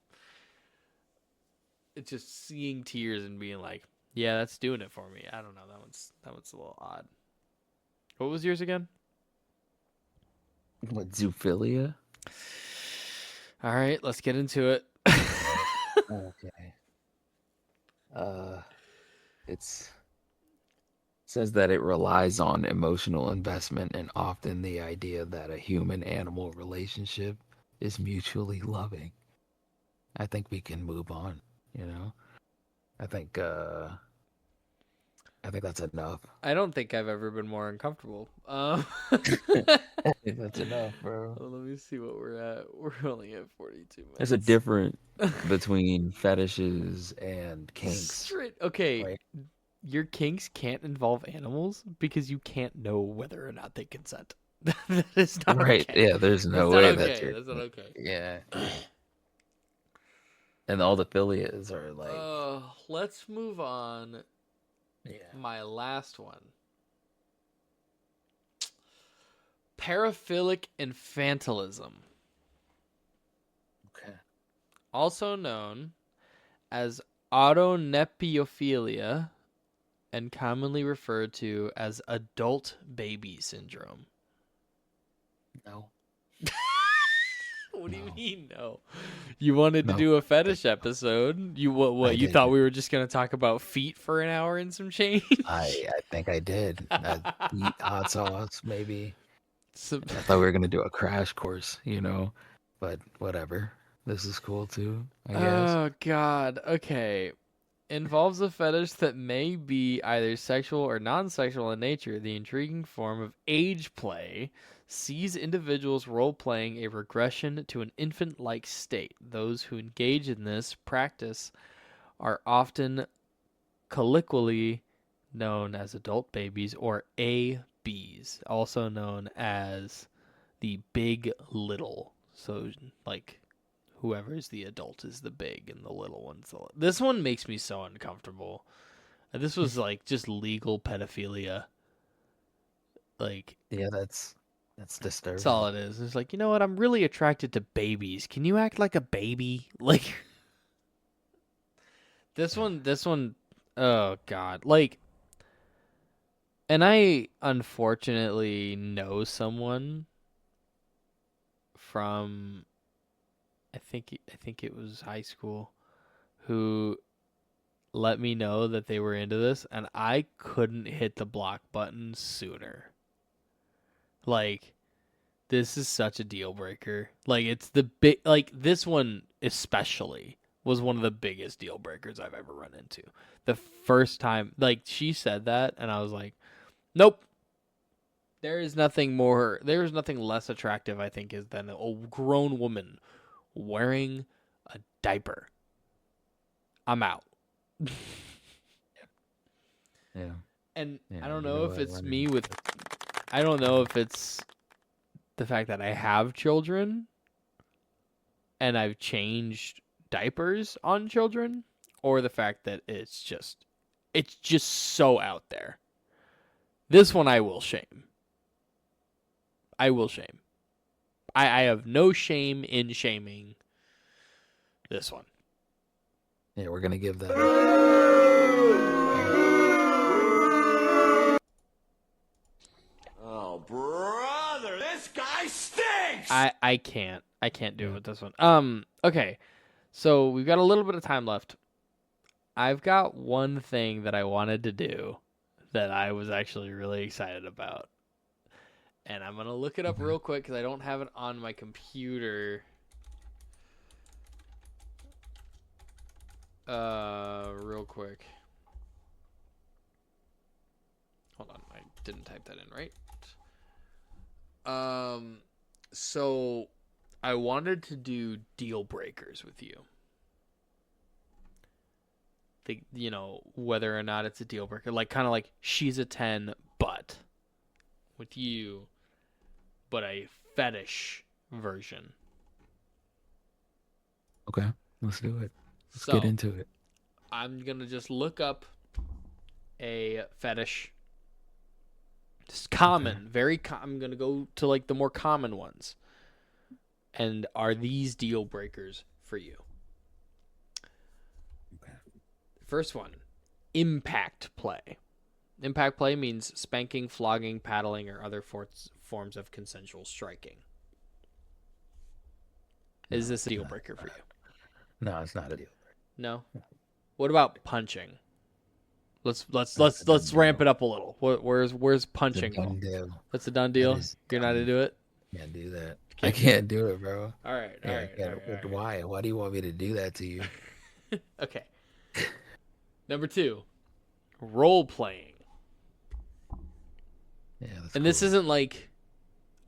It's just seeing tears and being like, yeah, that's doing it for me. I don't know. That one's a little odd. What was yours again? What, zoophilia? All right, let's get into it. Okay. It says that it relies on emotional investment and often the idea that a human-animal relationship is mutually loving. I think we can move on, I think that's enough. I don't think I've ever been more uncomfortable. I think that's enough, bro. Well, let me see what we're at. We're only at 42 minutes. There's a difference between fetishes and kinks. Okay, right? your kinks can't involve animals because you can't know whether or not they consent. That is not Right. okay. Yeah, there's no That's way not that's okay. your That's not okay. Yeah. And all the philias are like Let's move on. yeah. My last one. Paraphilic infantilism. Okay. Also known as autonepiophilia and commonly referred to as adult baby syndrome. No. What do you No. mean no? You wanted to No. do a fetish episode. You what I you did. thought we were just going to talk about feet for an hour and some change? I think I did. Eat hot sauce, maybe. So, I thought we were gonna do a crash course, but whatever. This is cool too, I guess. oh god. Okay. Involves a fetish that may be either sexual or non-sexual in nature. The intriguing form of age play sees individuals role-playing a regression to an infant-like state. Those who engage in this practice are often colloquially known as adult babies or ABs, also known as the big little. So, like, whoever's the adult is the big and the little one's the little. This one makes me so uncomfortable. This was like just legal pedophilia. Like, Yeah, that's disturbing. that's all it is. It's like, you know what? I'm really attracted to babies. Can you act like a baby? Like, this one, oh god. Like, and I unfortunately know someone from I think it was high school who let me know that they were into this, and I couldn't hit the block button sooner. Like, this is such a deal breaker. Like, it's the big, like, this one especially was one of the biggest deal breakers I've ever run into. The first time, like, she said that, and I was like, nope. There is nothing less attractive, I think, is than a grown woman wearing a diaper. I'm out. Yeah. And Yeah, I don't you know know if what, it's running me into with, I don't know if it's the fact that I have children and I've changed diapers on children, or the fact that it's just so out there. This one I will shame. I will shame. I have no shame in shaming this one. Yeah, we're gonna give that. Oh, brother, this guy stinks! I can't do it with this one. Okay. So we've got a little bit of time left. I've got one thing that I wanted to do that I was actually really excited about. And I'm going to look it up real quick because I don't have it on my computer. Real quick. Hold on. I didn't type that in right. So I wanted to do deal breakers with you. You know, whether or not it's a deal breaker, like kind of like she's a 10, but with you, but a fetish version. Okay, let's do it. Let's So, get into it. I'm gonna just look up a fetish. Just common, I'm gonna go to like the more common ones. And are these deal breakers for you? Okay. First one, impact play. Impact play means spanking, flogging, paddling, or other forms of consensual striking. Is this a deal breaker for you? No, it's not a deal breaker. No. What about punching? Let's ramp it up a little. Where's punching? Done deal. That's a done deal. is You're not done. into it. Can't do that. Can't I do can't do it, bro. All right. Yeah, I can't. Why? Why do you want me to do that to you? Okay. Number 2, role playing. Yeah, that's And this cool. isn't like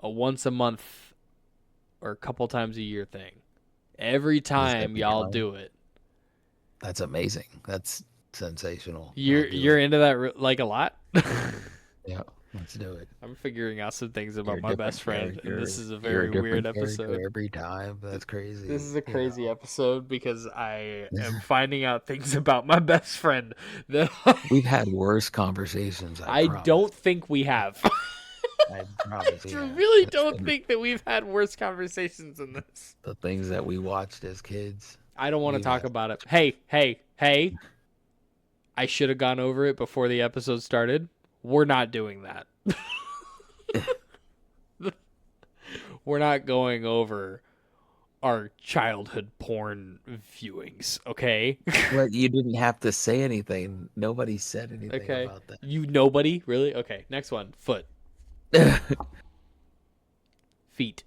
a once a month or a couple times a year thing. Every time every y'all time? do it. That's amazing. That's sensational. You're into that like a lot? Yeah, let's do it. I'm figuring out some things about You're a my best different friend, and this is a You're very different weird character episode. every time. That's crazy. This is a you know? crazy episode because I am finding out things about my best friend that We've had worse conversations. I promise. don't think we have. I promise. I you have. really It's don't been think that we've had worse conversations than this. the things that we watched as kids. I don't want to We've talk had- about it. Hey. I should have gone over it before the episode started. We're not doing that. We're not going over our childhood porn viewings, okay? Well, you didn't have to say anything. Nobody said anything Okay. about that. Nobody? Really? Okay, next one. Foot. Feet.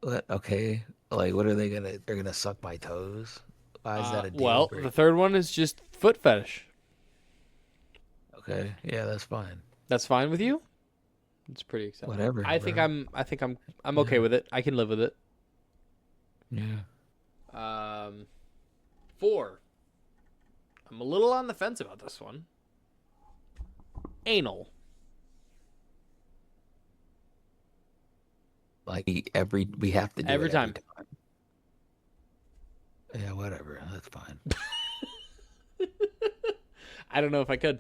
What? Okay. Like, what are they gonna? They're gonna suck my toes. Why is that a deal Well, breaker? the third one is just foot fetish. Okay. Yeah, that's fine. That's fine with you? It's pretty acceptable. Whatever, I think bro. I'm okay with it. I can live with it. Yeah. 4. I'm a little on the fence about this one. Anal. Like we have to do Every it time. Yeah, whatever. That's fine. I don't know if I could.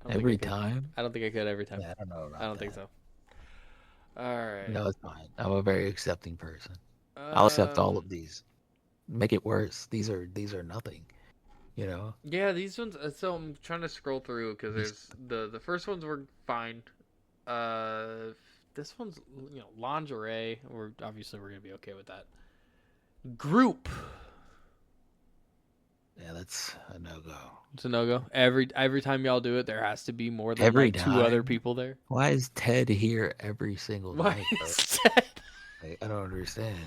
I don't think Every I could. time? I don't think I could every time. Yeah, I don't know about I don't think that. so. All right. No, it's fine. I'm a very accepting person. I'll accept all Um, of these. Make it worse. These are nothing. You know? Yeah, these ones. So I'm trying to scroll through because there's the first ones were fine. This one's, lingerie. We're gonna be okay with that. Group. Yeah, that's a no-go. It's a no-go. Every time y'all do it, there has to be more than Every like two other time? people there. Why is Ted here every single Why night, bro? is that? Like, I don't understand.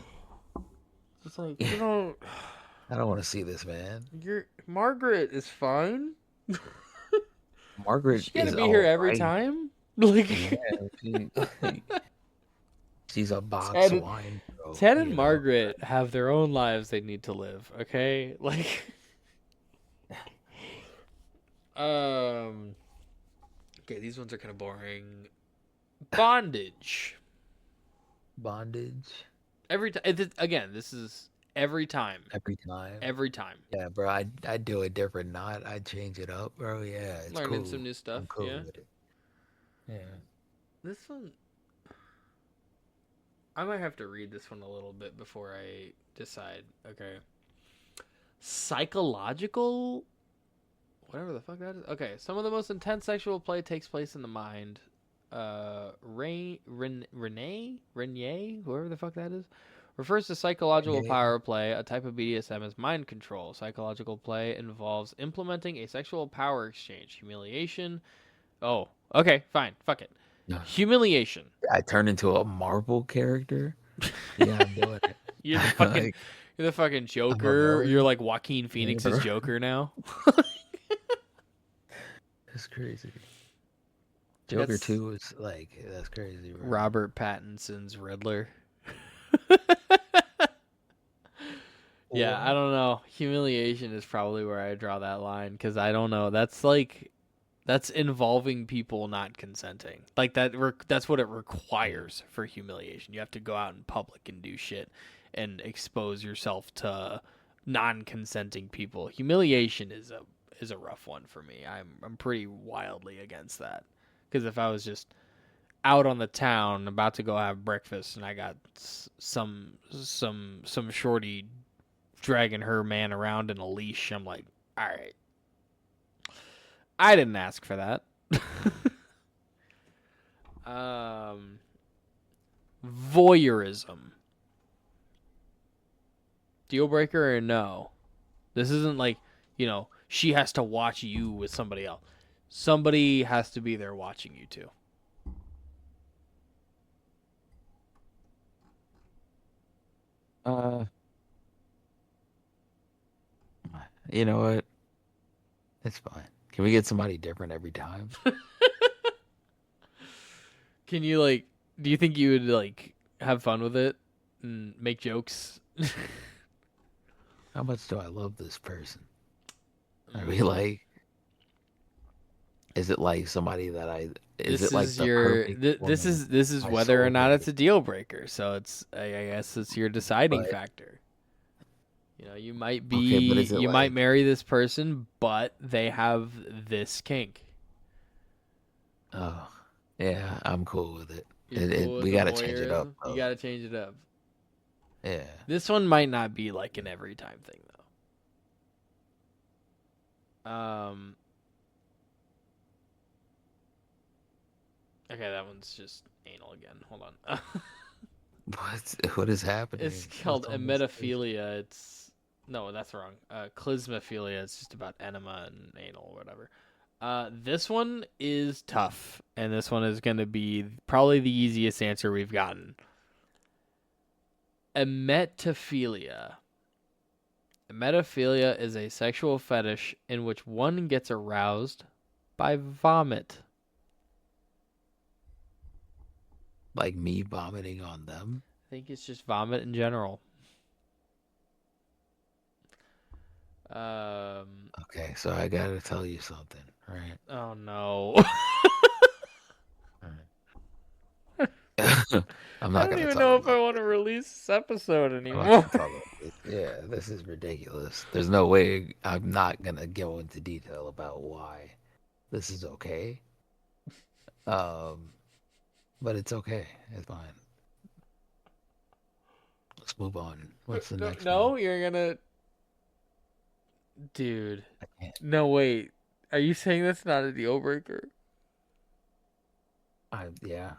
It's like, I don't want to see this, man. Margaret is fine. Margaret She gotta is be here all every right. time. Like, She's a box Ted- wine. Bro, Ted and you know? Margaret have their own lives they need to live. Okay, like, okay, these ones are kind of boring. Bondage. Bondage Every time. Again, this is every time. every time. Every time. Yeah, bro. I do a different knot. I change it up, bro. Yeah, it's Learning cool. some new stuff. I'm cool Yeah. with it. Yeah. This one, I might have to read this one a little bit before I decide. Okay. Psychological, whatever the fuck that is. Okay, some of the most intense sexual play takes place in the mind. Renier, whoever the fuck that is, refers to psychological Yeah. power play. A type of BDSM is mind control. Psychological play involves implementing a sexual power exchange, humiliation. Oh, okay, fine, fuck it. No. Humiliation. I turn into a Marvel character. Yeah, I'm doing it. You're the fucking, Like, you're the fucking Joker. villain. You're like Joaquin Phoenix's bro. Joker now. That's crazy. Joker That's 2 is like, that's crazy, bro. Robert Pattinson's Riddler. Yeah, I don't know. Humiliation is probably where I draw that line because I don't know. That's involving people not consenting. Like that's what it requires for humiliation. You have to go out in public and do shit and expose yourself to non-consenting people. Humiliation is a rough one for me. I'm pretty wildly against that. Because if I was just out on the town about to go have breakfast and I got some shorty dragging her man around in a leash, I'm like, all right, I didn't ask for that. Voyeurism. Deal breaker or no? This isn't like, she has to watch you with somebody else. Somebody has to be there watching you too. You know what? It's fine. Can we get somebody different every time? Can you do you think you would have fun with it and make jokes? How much do I love this person? Are we like? Is it like somebody that I? Is This it like is the your perfect this woman is my whether or soul not would it's a deal breaker. So it's I guess it's your deciding But- factor. You might Okay, but is it you might like- marry this person, but they have this kink. Oh, yeah, I'm cool with it. You're cool with We the gotta change it up. voyeurism? though. You gotta change it up. Yeah. This one might not be like an every time thing though. Okay, that one's just anal again. Hold on. What is happening? It's called What's on this page? emetophilia. No, that's wrong. Clismophilia. It's just about enema and anal or whatever. This one is tough, and this one is going to be probably the easiest answer we've gotten. Emetophilia. Emetophilia is a sexual fetish in which one gets aroused by vomit. Like me vomiting on them? I think it's just vomit in general. Okay, so I gotta tell you something, right? Oh no. I'm not I don't gonna even talk know if about I want to release this episode I'm not anymore. gonna talk about this. Yeah, this is ridiculous. There's no way I'm not gonna go into detail about why this is okay. But it's okay. It's fine. Let's move on. What's the next No, one? you're gonna. Dude. I can't. No, wait. Are you saying that's not a deal breaker? Yeah.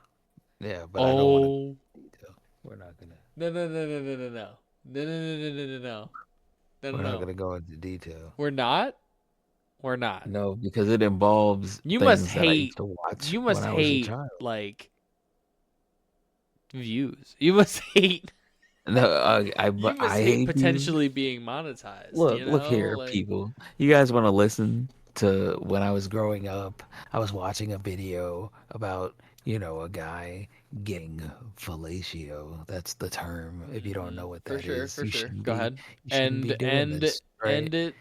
Yeah, but I don't want to Oh. detail. We're not gonna. No. No. We're not gonna go into detail. We're not. We're not. No, because it involves You must things that I used hate. to watch You when must I was a hate child. like views. You must hate. No, You must I hate hate views. potentially being monetized. Look here, Like, people. You guys want to listen to when I was growing up? I was watching a video about, a guy getting fellatio. That's the term. If you don't know what for that sure, is, for you sure. shouldn't Go be ahead. you shouldn't be doing this, right? End it.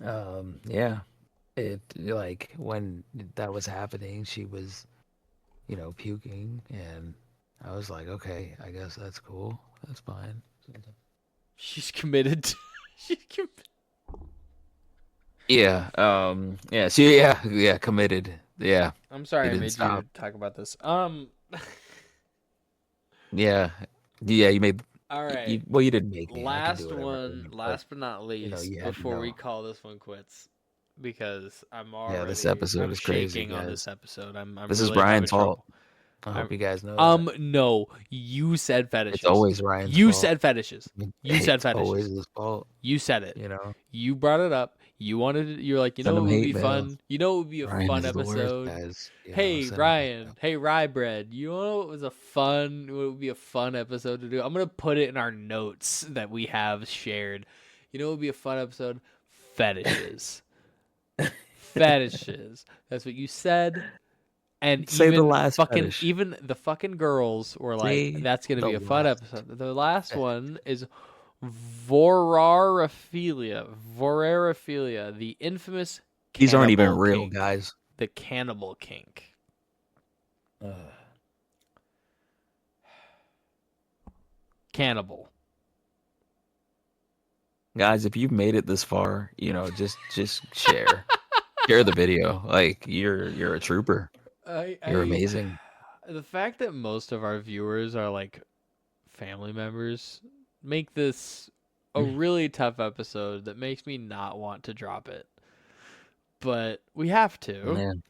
And yeah, it like when that was happening, she was, puking, and I was like, okay, I guess that's cool. That's fine. She's committed. She's committed. Yeah. Yeah. Committed. Yeah. I'm sorry It I didn't made stop. you talk about this. Yeah. Yeah. You made. All right. Well, you didn't make me. I can do Last whatever I one, want, last but not least, you had to before we know. call this one quits, because I'm Yeah, this already episode I'm is crazy, shaking on guys. this episode. I'm This is really having Ryan's fault. trouble. I hope you guys know that. No, you said fetishes. It's always Ryan's You fault. said fetishes. You said It's always fetishes. his fault. You said it. You brought it up. You wanted it. You're like, Send what him would hate be mail. fun? You know what would be a Ryan fun is the worst, episode? guys. Hey, send him hate Ryan. mail. Hey, Rye Bread. You know what would be a fun episode to do? I'm going to put it in our notes that we have shared. You know what would be a fun episode? Fetishes. Fetishes. That's what you said. And Say even the last fucking fetish. even the fucking girls were like, Say that's gonna be the a fun last episode. The last one is vorophilia. Vorophilia, the infamous These aren't even cannibal real, kink. guys. The cannibal kink. Cannibal. Guys, if you've made it this far, just share. Share the video. Like you're a trooper. You're amazing. The fact that most of our viewers are like family members make this a really tough episode that makes me not want to drop it. But we have to. Man,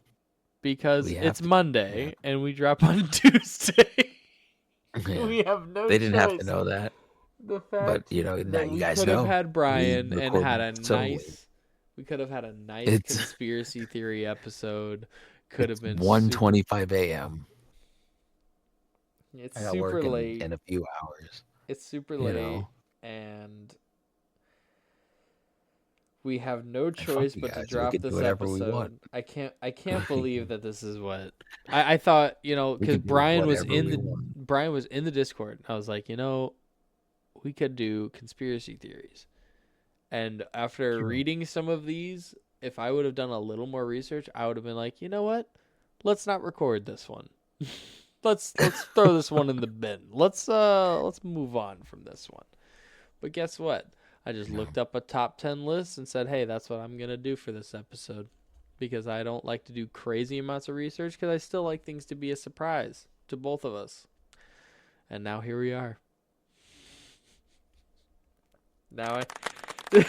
because we have it's to. Monday Yeah. and we drop on Tuesday. Yeah. We have no They didn't choice. have to know that. The fact But now that you we guys could know. have had Brian We and had a recorded so nice late. we could have had a nice It's- conspiracy theory episode. Could have been 1:25 a.m. It's I got super work late. in a few hours. It's super you late know. and we have no fuck choice you but to guys, we drop can do this whatever we episode. want. I can't believe that this is what I thought, We because can do Brian was whatever in we the want. Brian was in the Discord. I was like, we could do conspiracy theories. And after Sure. reading some of these, if I would have done a little more research, I would have been like, you know what? Let's not record this one. let's throw this one in the bin. Let's move on from this one. But guess what? I just looked up a top 10 list and said, hey, that's what I'm going to do for this episode. Because I don't like to do crazy amounts of research because I still like things to be a surprise to both of us. And now here we are. Now I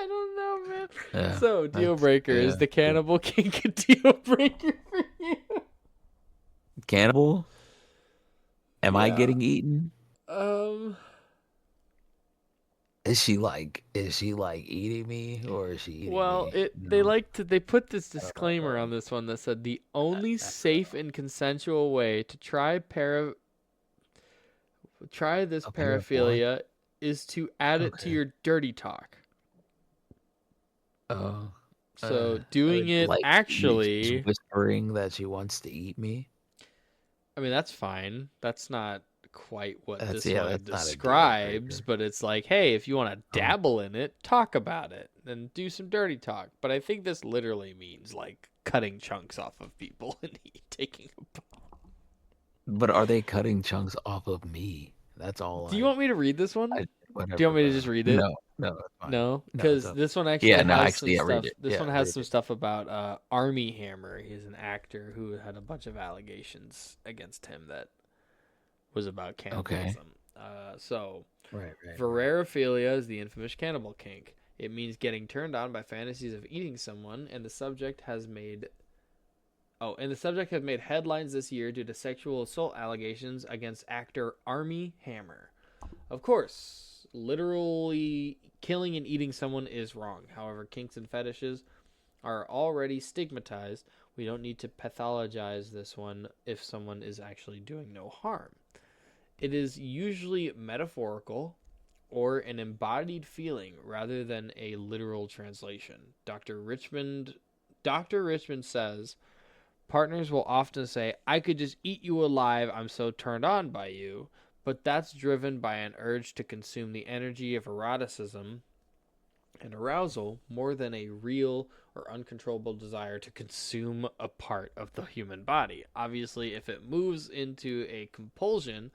don't know, man. Yeah, So, deal that's- breaker. Is yeah. the cannibal kink a deal breaker for you? Cannibal? Am I Yeah. getting eaten? Is she like eating me, or is she eating Well, me? they put this disclaimer on this one that said the only safe and consensual way to try this A pair of paraphilia is to add it to Okay. your dirty talk. Oh. So doing it like, actually, she's whispering that she wants to eat me. I mean, that's fine. That's not quite what That's- this yeah, one that's not a deal describes, breaker. but it's like, hey, if you want to dabble in it, talk about it and do some dirty talk. But I think this literally means like cutting chunks off of people and taking a bite. But are they cutting chunks off of me? That's all. Do you want me to read this one? Whatever, Do you want me to bro. just read it? No, that's fine. No, it's because up. this one actually Yeah, has no, some actually, yeah, read stuff. it. This Yeah, one has read some it. stuff about Army Hammer. He's an actor who had a bunch of allegations against him that was about cannibalism. So Right. Vorophilia is the infamous cannibal kink. It means getting turned on by fantasies of eating someone, and the subject has made Oh, and the subject have made headlines this year due to sexual assault allegations against actor Armie Hammer. Of course, literally killing and eating someone is wrong. However, kinks and fetishes are already stigmatized. We don't need to pathologize this one if someone is actually doing no harm. It is usually metaphorical or an embodied feeling rather than a literal translation. Dr. Richmond says, partners will often say, I could just eat you alive, I'm so turned on by you, but that's driven by an urge to consume the energy of eroticism and arousal more than a real or uncontrollable desire to consume a part of the human body. Obviously, if it moves into a compulsion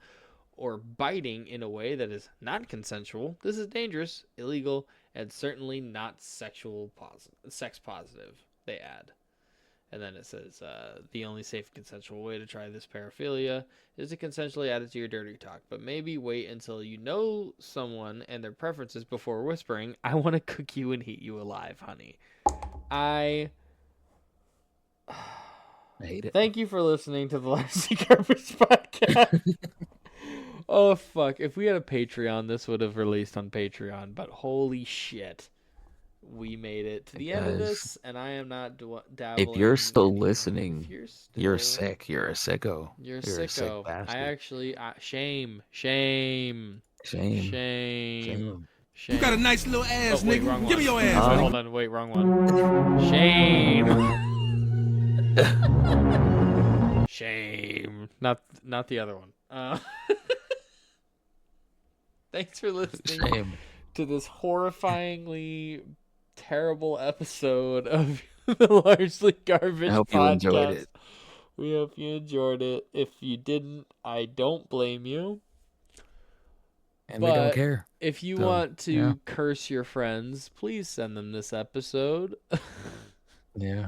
or biting in a way that is not consensual, this is dangerous, illegal, and certainly not sex positive, they add. And then it says, the only safe consensual way to try this paraphilia is to consensually add it to your dirty talk. But maybe wait until you know someone and their preferences before whispering, I want to cook you and eat you alive, honey. I hate it. Thank you for listening to the Largely Garbage Podcast. Oh, fuck. If we had a Patreon, this would have released on Patreon. But holy shit. We made it to the end of this, and I am not dabbling. If you're still anymore. listening, you're sick. You're a sicko. You're a sick sicko. bastard. I actually... shame. Shame. Shame. You got a nice little ass, wait, nigga. wrong Give me one. your ass, Wait, nigga. hold on. Wait, wrong one. Shame. Shame. Not the other one. Thanks for listening Shame. to this horrifyingly terrible episode of the Largely Garbage I hope you Podcast. enjoyed it. We hope you enjoyed it. If you didn't, I don't blame you. And we don't care. If you So, want to yeah. curse your friends, please send them this episode. Yeah.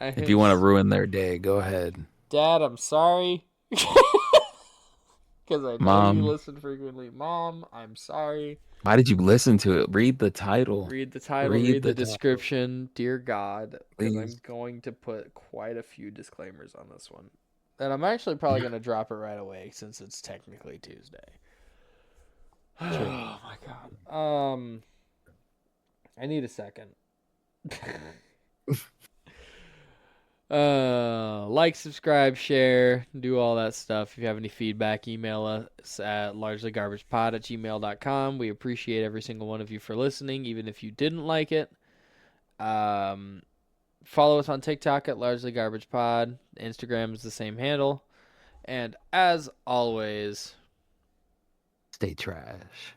If you want to ruin their day, go ahead. Dad, I'm sorry. Because I know Mom. you listen frequently. Mom, I'm sorry. Why did you listen to it? Read the title. Read the title, Read read the the title. description. Dear God, because I'm Please. going to put quite a few disclaimers on this one. And I'm actually probably going to drop it right away since it's technically Tuesday. Oh my God. I need a second. Like, subscribe, share, do all that stuff. If you have any feedback, email us at largelygarbagepod@gmail.com. We appreciate every single one of you for listening, even if you didn't like it. Follow us on TikTok at largelygarbagepod. Instagram is the same handle. And as always, Stay trash.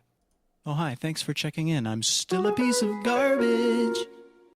Oh, hi. Thanks for checking in. I'm still a piece of garbage.